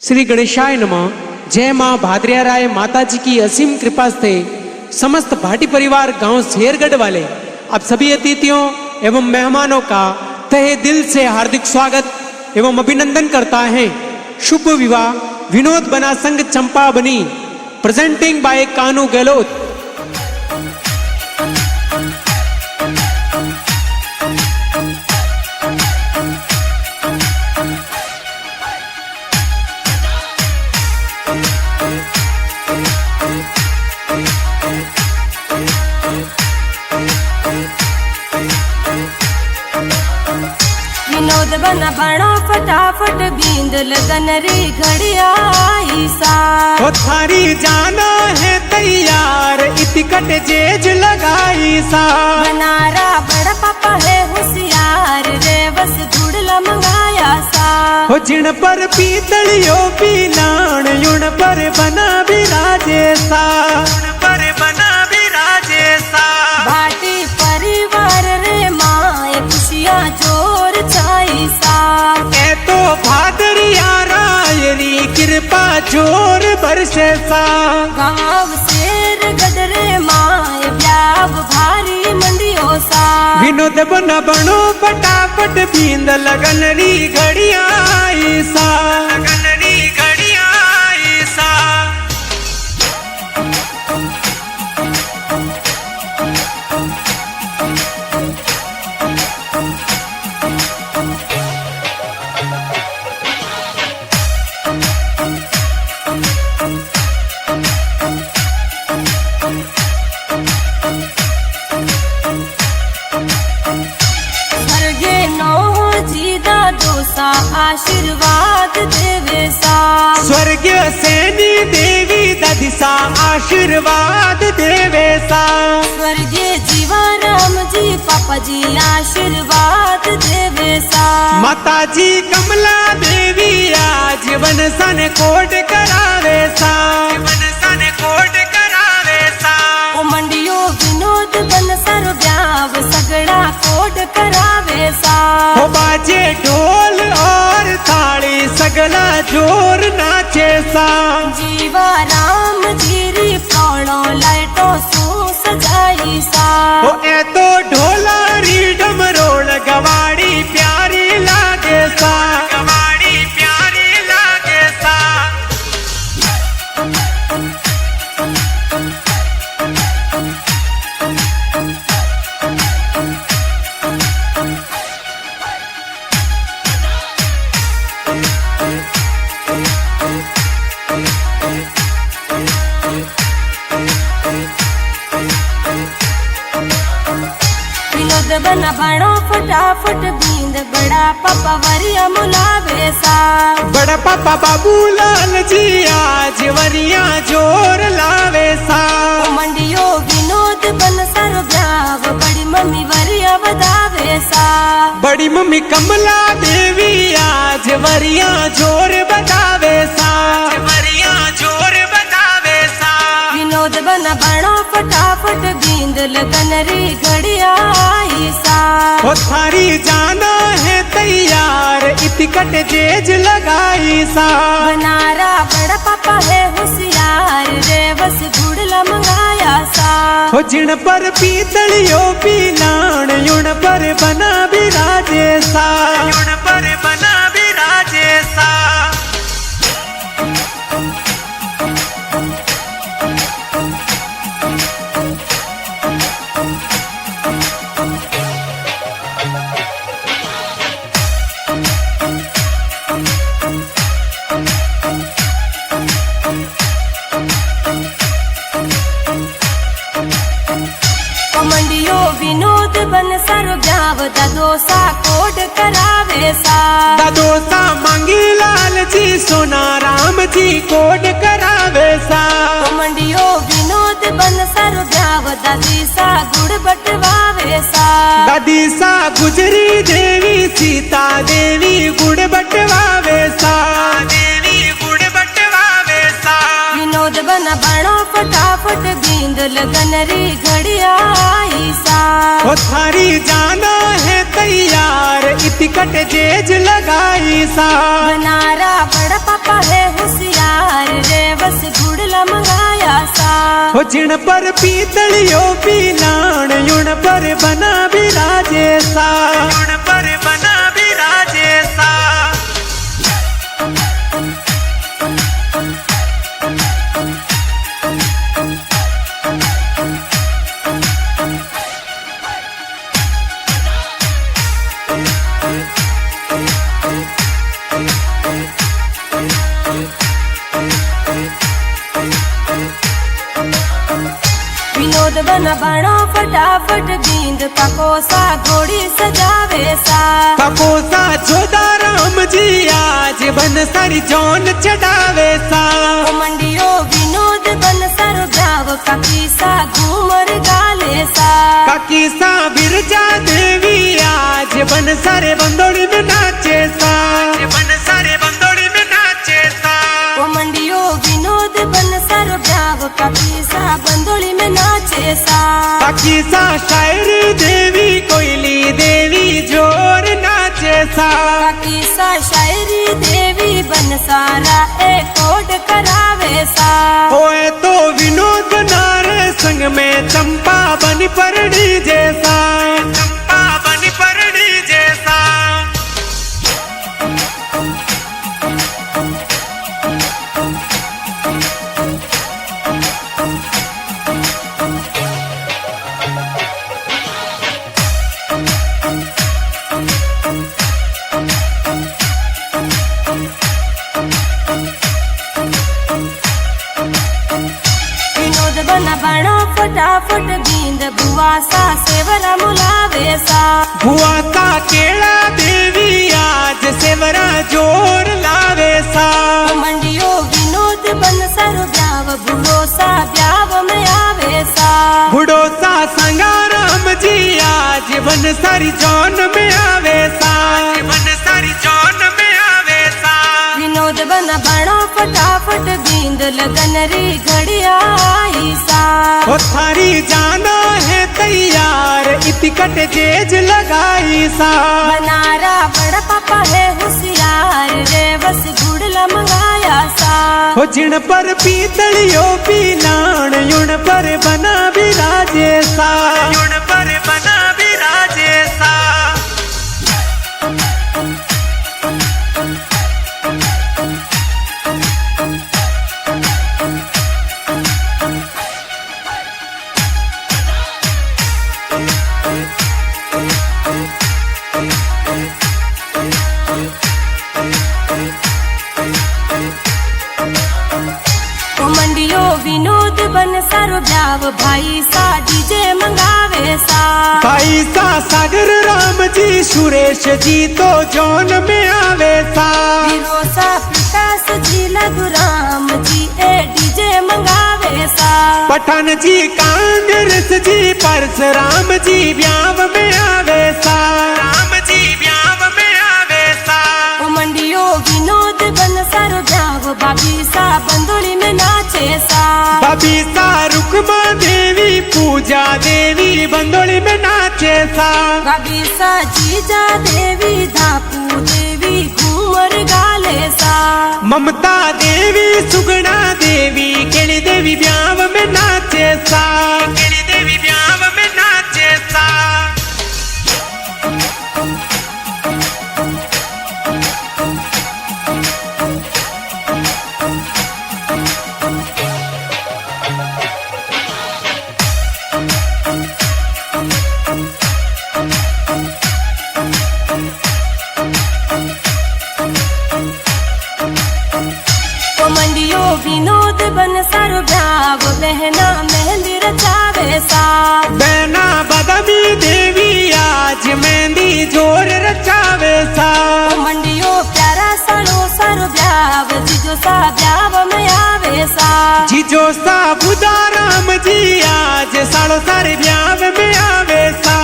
श्री गणेशाय नमः। जय माँ भाद्रिया राय माता जी की असीम कृपा से समस्त भाटी परिवार गांव शेरगढ़ वाले आप सभी अतिथियों एवं मेहमानों का तहे दिल से हार्दिक स्वागत एवं अभिनंदन करता है। शुभ विवाह विनोद बना संघ चंपा बनी प्रेजेंटिंग बाय कानू गहलोत। विनोद बना बड़ा फटाफट बींद लगन रे घड़िया ईसा ओ थारी जाना है तैयार इतिकट जेज लगाई सा। बनारा बड़ा पापा है होशियार रे बस धुड़ला मंगाया सा। हो जिण पर पीतलियो पीलाण युण पर बना बिराजे सा। पर बना बिराजे सा। भाटी परिवार रे माए खुशियाँ जोर छाई सा। ए तो भादरिया रायरी कृपा जोर बरसे सा। गाँव शेर गडरे माए ब्याव भारी मंडियो सा। विनोद बना बनो फटाफट बींद लगन री घड़िया सा। लगन री घड़िया सा। स्वर्गे नो जीदा दोसा आशीर्वाद देवे सा। स्वर्गीय सेनी देवी दधिसा आशीर्वाद देवे सा। स्वर्गीय जीवा राम जी पापा जी आशीर्वाद देवे सा। माता जी कमला देवी आज वन सन कोट करावे सा। वन सन कोट करावे सा। ओ मंडियो विनोद बन सर ब्याव सगड़ा कोड करावे सा। हो बाजे ढोल और ताली सगला जोर नाचे सा। जीवा राम जीरी प्राणो लाइटो सू सजाई सा। हो ए तो ढोलारी डमरोल गवाड़ी प्यारी लागे सा। गवाड़ी प्यारी लागे सा। विनोद बना बड़ो फटाफट बींद बड़ा पापा वरिया मुलावे सा। बड़ा पापा बाबूलाल जी आज वरिया जोर लावे सा। ओ मंडियो विनोद बन सर ब्याव बड़ी मम्मी वरिया बदावे सा। बड़ी मम्मी कमला देवी आज वरिया जोर बतावे सा। वरिया जोर बतावे सा। विनोद बना बड़ो फटाफट बींद लगन री घड़िया ईसा। ओ थारी जाना है तैयार इतिकट जेज लगाई सा। बनारा बड़ा पापा है होशियार रे बस गुड़ला मंगाया सा। हो जिण पर पीतलियो पीलाण युण पर बना बिराजे सा। युण पर बना बिराजे सा। मंडियो विनोद बन सर ब्याव ददोसा कोड करावे सा। ददोसा मांगी लाल जी सोना राम जी कोड करावे सा। मंडियो विनोद बन सर ब्याव दादी सा गुड़ बटवावे सा। दादी सा गुजरी देवी सीता देवी गुड़ बटवावे सा। देवी गुड़ बटवावे सा। विनोद बन बड़ो फटाफट बींद लगन री घड़िया ईसा। ओ थारी जाना है तैयार इतिकट जेज लगाई सा। बनारा बड़ा पापा है सा। हो जिण पर पीतलियो पीलाण युण पर बना बिराजे सा, युण पर बना बिराजे सा। विनोद बन बनो फटाफट बींद ककोसा घोड़ी सजावे सा। ककोसा जोदा राम जी आज बन सारी जौन चढ़ावे सा। मंडियो विनोद बन सर ब्याव ककीसा घूमर गाले सा। ककीसा बिरजा देवी आज बन सारे बंदोड़ी में नाचे सा, बन सारे बंदोड़ी में नाचे सा। मंडियो विनोद बन सर ब्याव ककीसा बंदोड़ी में नाचे सा। ककीसा शायरी देवी कोयली देवी जोर नाचे सा। ककीसा शायरी देवी बन सारा एक कोड करावे सा। होए तो विनोद नारे संग में चंपा बनी परणी जैसा, चंपा बनी परणी जैसा। विनोद बन बनो फटाफट बींद बुआ सा सेवरा मुलावे सा। बुआ का केला देवी आज सेवरा जोर लावे सा। मंडियो विनोद बन सर ब्याव बुढ़ो सा ब्याव में आवे सा। बुढ़ो सा संगाराम जी आज बन सारी जौन में आवे सा, बन सारी जौन में आवे सा। विनोद बन बनो फटाफट बींद लगन री घड़िया आई सा। वो थारी जाना है तैयार इतिकट जेज लगाई सा। बनारा बड़ा पापा है होशियार रे बस गुड़ला मंगाया सा। हो जिण पर पीतलियो पीलाण युण पर बना बिराजे सा, युण पर बना बिराजे सा। मंडियो विनोद बन सर ब्याव भाई सा डीजे मंगावे सा। भाई सा सागर राम जी सुरेश जी तो जौन में आवे सा। विरोसा प्रकाश जी लघु राम जी ए डीजे मंगावे सा। पठान जी कांग्रेस जी परशुराम जी ब्याव में आवे सा, राम जी ब्याव में आवे सा। मंडियो विनोद बन सर ब्याव बाबी सा बंदोली में नाचे सा। बाबी सा रुकमा देवी पूजा देवी बंदोली में नाचे सा। बाबी सा जीजा देवी धापू देवी घूमर गाले सा। ममता देवी सुगुणा देवी केली देवी ब्याव में नाचे सा, केली देवी ब्याव में नाचे सा। मंडियो विनोद बन सर ब्याव बहना मेहंदी रचावे सा। बहना बदमी देवी आज मेहंदी जोर रचावे सा। मंडियो प्यारा सलो सर ब्याव जीजो सा ब्याव में आवे सा। जीजो सा बुधा राम जी आज साड़ो सारे ब्याव में आवे सा,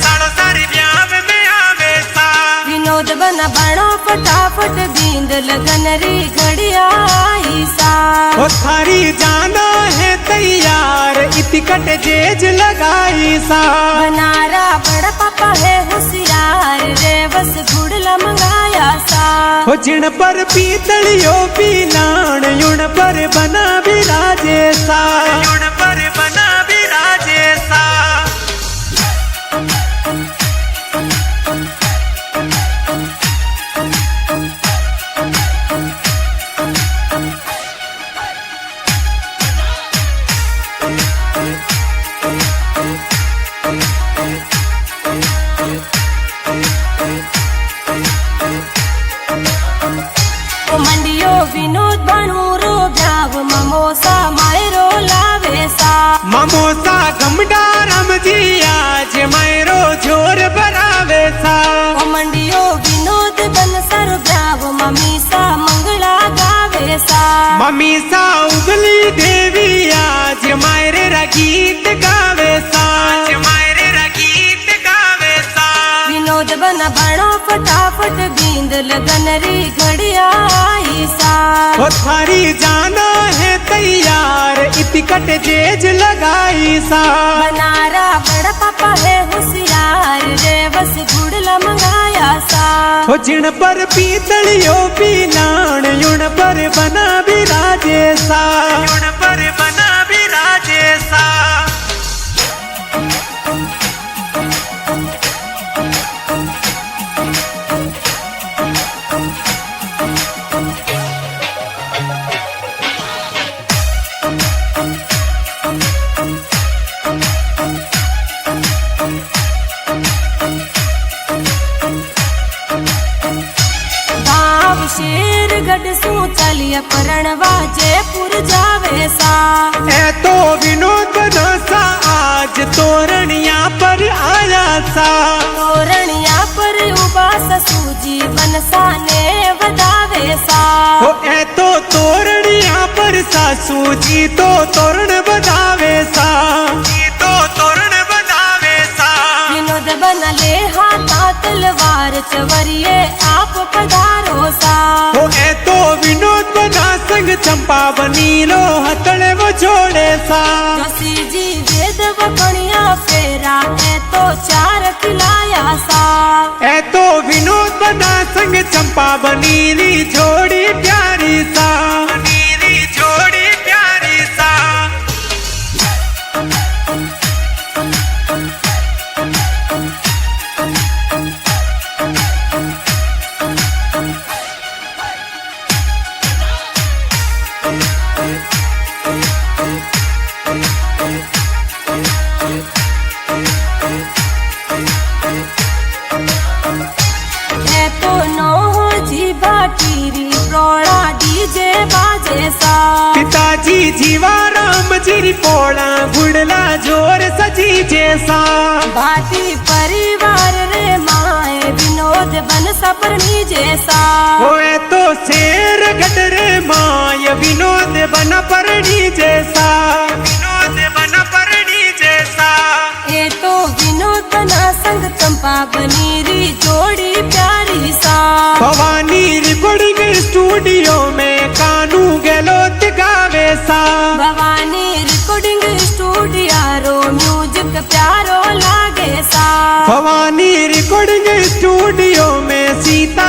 साड़ो सारे ब्याव में आवे सा। विनोद बन बनो फटाफट बींद लगन री घड़िया आई सा। वो थारी जाना है तैयार इतिकट जेज लगाई सा। बनारा बड़ा पापा है होशियार रे बस गुड़ला मंगाया सा। हो जिण पर पीतलियो पीलाण युण पर बना बिराजे सा, युण पर बना विराजे सा। मंडियो विनोद बनूरो ब्याव ममोसा मायरो लावे सा, ममोसा गमडा रामजी आज मायरो जोर भरावे सा। मंडियो विनोद बन सर ब्याव ममीसा मंगला गावे सा, ममीसा उगली देवी आज मायरे रा गीत गावे सा, मायरे रा गीत गावे सा। विनोद बन बनो फटाफट बींद लगन री घड़िया आई सा, वो थारी जाना है तैयार इतिकट जेज लगाई सा। बनारा बड़ा पापा है होशियार रे बस गुड़ला मंगाया सा, वो जिण पर पीतलियो पीलाण युण पर बना विराजे सा, युण पर बना विराजे सा। शेरगढ़ सू चलिया परणवा जयपुर जावे सा, ए तो विनोद सा आज तोरणिया पर आया सा। तोरणिया पर उबा ससूजी बनसा ने वदावे सा, ओ ए तो तोरणिया पर सासू जी तो तोरण बधावे सा, जी तो तोरण बधावे सा। विनोद बन ले हाथा तलवार चवरिए आप पधारो सा, ओ ए तो विनोद बना संग चंपा बनीलो हथड़े वो जोड़े सा। जोशी जी वेद वकणिया फेरा ए तो चार खिलाया सा, ए तो विनोद बना संग चंपा बनीली जोड़ी प्यारी सा, बनीली जोड़ी प्यारी सा। ए तो नौ जी बाटीरी प्रोड़ा डीजे बाजे सा, पिताजी जीवा राम जी पोड़ा बुड़ला जोर सजी जैसा। भाटी परिवार रे माए विनोद बन सपरनी जैसा, होए तो शेर गडरे माय विनोद बन परणी जैसा, विनोद बन परणी जैसा। ए तो विनोद बना संग चंपा बनीरी जोड़ी प्यारी सा, भवानी रिकॉर्डिंग स्टूडियो में कानू गहलोत गावे सा। भवानी रिकॉर्डिंग स्टूडियो रो म्यूजिक प्यारो लागे सा, भवानी रिकॉर्डिंग स्टूडियो में सीता